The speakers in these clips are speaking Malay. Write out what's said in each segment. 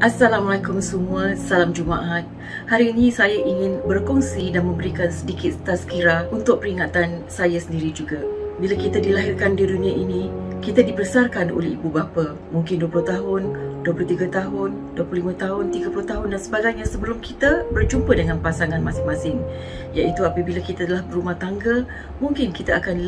Assalamualaikum semua, salam Jumaat. Hari ini saya ingin berkongsi dan memberikan sedikit tazkirah untuk peringatan saya sendiri juga. Bila kita dilahirkan di dunia ini, kita dibesarkan oleh ibu bapa. Mungkin 20 tahun, 23 tahun, 25 tahun, 30 tahun dan sebagainya sebelum kita berjumpa dengan pasangan masing-masing. Iaitu apabila kita telah berumah tangga, mungkin kita akan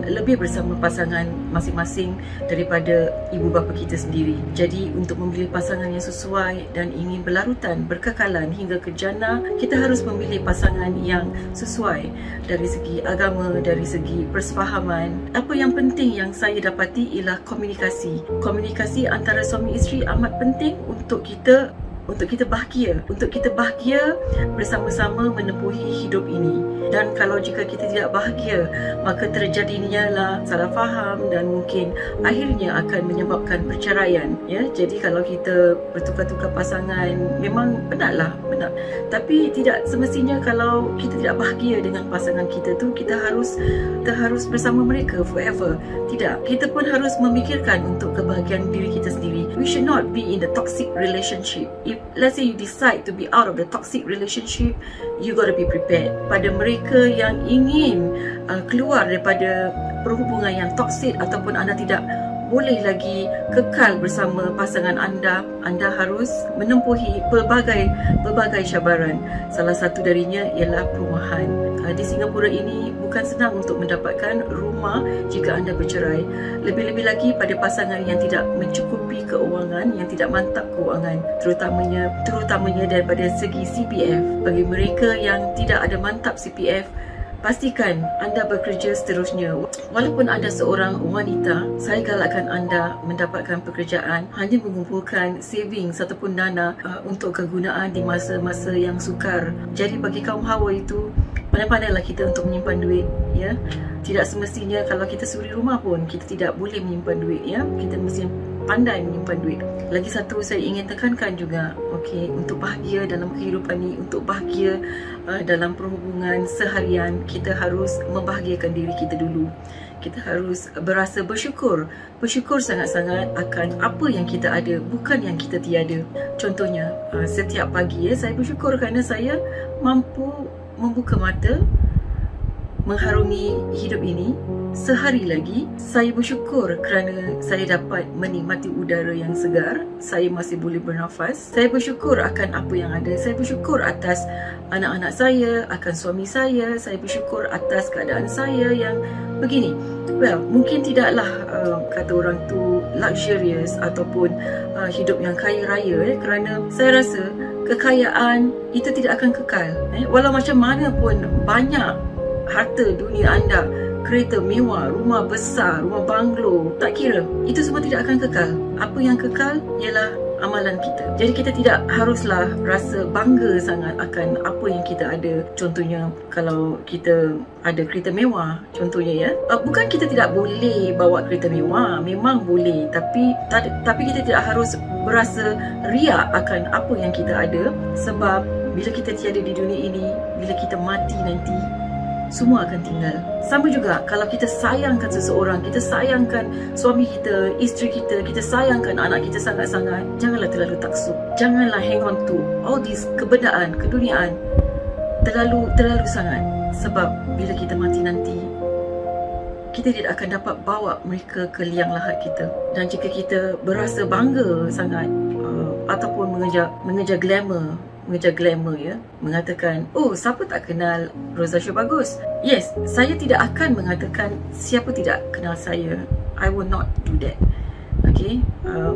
lebih bersama pasangan masing-masing daripada ibu bapa kita sendiri. Jadi untuk memilih pasangan yang sesuai dan ingin berlarutan, berkekalan hingga ke jannah, kita harus memilih pasangan yang sesuai dari segi agama, dari segi persefahaman. Apa yang penting yang saya dapati ialah komunikasi. Komunikasi antara suami isteri amat penting untuk kita bahagia, bersama-sama menempuhi hidup ini. Dan kalau jika kita tidak bahagia, maka terjadinya lah salah faham dan mungkin akhirnya akan menyebabkan perceraian. Ya, jadi kalau kita bertukar-tukar pasangan, memang benar. Tapi tidak semestinya kalau kita tidak bahagia dengan pasangan kita tu, kita harus bersama mereka forever. Tidak, kita pun harus memikirkan untuk kebahagiaan diri kita sendiri. We should not be in the toxic relationship. If let's say you decide to be out of the toxic relationship, you gotta be prepared. Pada mereka yang ingin keluar daripada perhubungan yang toksik ataupun anda tidak boleh lagi kekal bersama pasangan anda harus menempuhi pelbagai cabaran. Salah satu darinya ialah perumahan. Di Singapura ini bukan senang untuk mendapatkan rumah jika anda bercerai. Lebih-lebih lagi pada pasangan yang tidak mencukupi keuangan, yang tidak mantap keuangan, terutamanya daripada segi CPF. Bagi mereka yang tidak ada mantap CPF, pastikan anda bekerja seterusnya. Walaupun anda seorang wanita, saya galakkan anda mendapatkan pekerjaan, hanya mengumpulkan savings ataupun dana untuk kegunaan di masa-masa yang sukar. Jadi bagi kaum hawa itu, pandai-pandailah kita untuk menyimpan duit, ya. Tidak semestinya kalau kita suri rumah pun kita tidak boleh menyimpan duit, ya. Kita mesti pandai menyimpan duit. Lagi satu saya ingin tekankan juga, okey, untuk bahagia dalam kehidupan ni, untuk bahagia dalam perhubungan seharian, kita harus membahagiakan diri kita dulu. Kita harus berasa bersyukur sangat-sangat akan apa yang kita ada, bukan yang kita tiada. Contohnya, setiap pagi saya bersyukur kerana saya mampu membuka mata, mengharungi hidup ini. Sehari lagi, saya bersyukur kerana saya dapat menikmati udara yang segar. Saya masih boleh bernafas. Saya bersyukur akan apa yang ada. Saya bersyukur atas anak-anak saya, akan suami saya. Saya bersyukur atas keadaan saya yang begini. Well, mungkin tidaklah kata orang tu luxurious ataupun hidup yang kaya raya, kerana saya rasa kekayaan itu tidak akan kekal. Walau macam mana pun banyak harta dunia anda, kereta mewah, rumah besar, rumah banglo, tak kira, itu semua tidak akan kekal. Apa yang kekal ialah amalan kita. Jadi kita tidak haruslah rasa bangga sangat akan apa yang kita ada. Contohnya, kalau kita ada kereta mewah, contohnya, ya, bukan kita tidak boleh bawa kereta mewah, memang boleh, tapi kita tidak harus berasa riak akan apa yang kita ada. Sebab bila kita tiada di dunia ini, bila kita mati nanti, semua akan tinggal. Sama juga kalau kita sayangkan seseorang, kita sayangkan suami kita, isteri kita, kita sayangkan anak kita sangat-sangat, janganlah terlalu taksub. Janganlah hang on to all this kebendaan, keduniaan terlalu sangat. Sebab bila kita mati nanti, kita tidak akan dapat bawa mereka ke liang lahat kita. Dan jika kita berasa bangga sangat ataupun mengejar glamour, ya, mengatakan, oh, siapa tak kenal Rosa Syurbagus? Yes, saya tidak akan mengatakan siapa tidak kenal saya. I will not do that. Okay,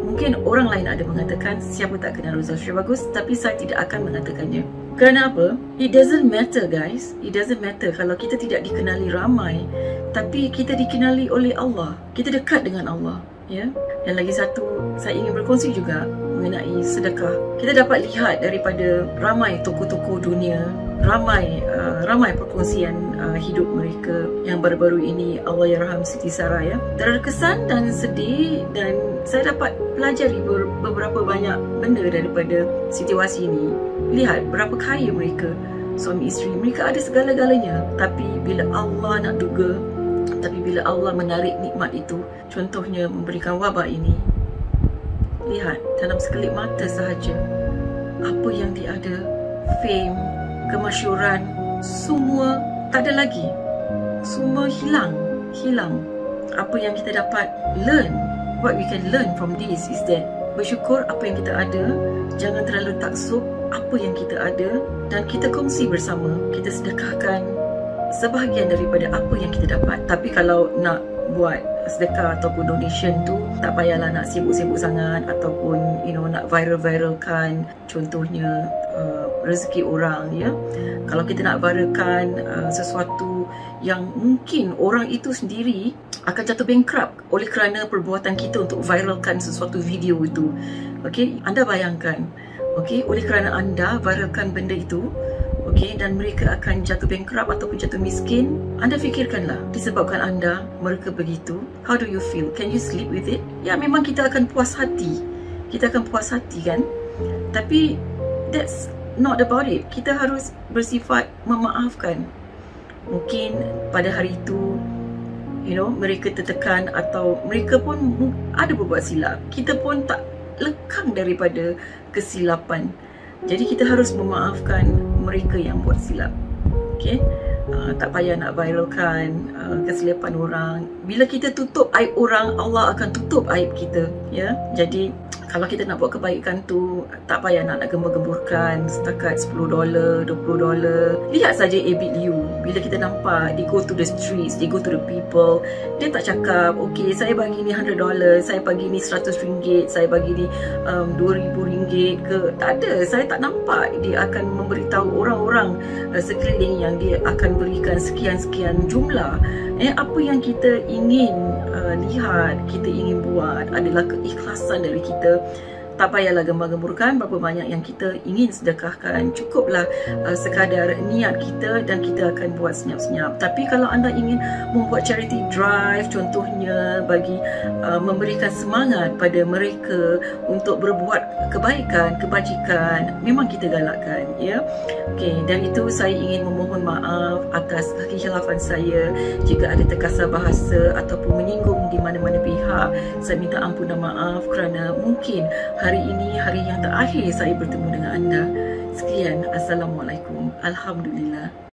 mungkin orang lain ada mengatakan siapa tak kenal Rosa Syurbagus, tapi saya tidak akan mengatakannya. Kerana apa? It doesn't matter, guys. It doesn't matter kalau kita tidak dikenali ramai, tapi kita dikenali oleh Allah. Kita dekat dengan Allah, ya. Dan lagi satu, saya ingin berkongsi juga mengenai sedekah. Kita dapat lihat daripada ramai tokoh-tokoh dunia, ramai perkongsian hidup mereka yang baru-baru ini, Allahyarham Siti Sarah, ya, terkesan dan sedih, dan saya dapat pelajari beberapa banyak benda daripada situasi ini. Lihat berapa kaya mereka, suami isteri, mereka ada segala-galanya, tapi bila Allah nak duga, tapi bila Allah menarik nikmat itu, contohnya memberikan wabak ini, lihat dalam sekelip mata sahaja apa yang dia ada, fame, kemasyhuran, semua tak ada lagi. Semua hilang. Apa yang kita dapat learn, what we can learn from this is that bersyukur apa yang kita ada, jangan terlalu taksub apa yang kita ada, dan kita kongsi bersama, kita sedekahkan sebahagian daripada apa yang kita dapat. Tapi kalau nak buat sedekah ataupun donation tu, tak payahlah nak sibuk-sibuk sangat ataupun nak viral-viralkan contohnya rezeki orang, ya. Kalau kita nak viralkan sesuatu yang mungkin orang itu sendiri akan jatuh bankrupt oleh kerana perbuatan kita untuk viralkan sesuatu video itu. Okey, anda bayangkan, okey, oleh kerana anda viralkan benda itu, okey, dan mereka akan jatuh bankrupt ataupun jatuh miskin. Anda fikirkanlah, disebabkan anda mereka begitu, how do you feel? Can you sleep with it? Ya, memang kita akan puas hati. Kita akan puas hati, kan? Tapi that's not about it. Kita harus bersifat memaafkan. Mungkin pada hari itu mereka tertekan atau mereka pun ada berbuat silap. Kita pun tak lekang daripada kesilapan. Jadi kita harus memaafkan mereka yang buat silap. Okay? Tak payah nak viralkan kesilapan orang. Bila kita tutup aib orang, Allah akan tutup aib kita, ya. Jadi kalau kita nak buat kebaikan tu, tak payah nak gembur-gemburkan setakat $10, $20. Lihat saja Abid Liu. Bila kita nampak, they go to the streets, they go to the people, dia tak cakap, okay, saya bagi ni $100, saya bagi ni RM100, saya bagi ni RM2,000 ke. Tak ada, saya tak nampak dia akan memberitahu orang-orang sekeliling yang dia akan berikan sekian-sekian jumlah. Apa yang kita ingin lihat, kita ingin buat adalah keikhlasan dari kita. Tak payahlah gembar-gemburkan berapa banyak yang kita ingin sedekahkan. Cukuplah sekadar niat kita dan kita akan buat senyap-senyap. Tapi kalau anda ingin membuat charity drive contohnya, bagi memberikan semangat pada mereka untuk berbuat kebaikan, kebajikan, memang kita galakkan, ya. Okey, dan itu saya ingin memohon maaf atas kekhilafan saya jika ada terkasar bahasa ataupun menyinggung di mana-mana pihak. Saya minta ampun dan maaf kerana mungkin hari ini hari yang terakhir saya bertemu dengan anda. Sekian, Assalamualaikum. Alhamdulillah.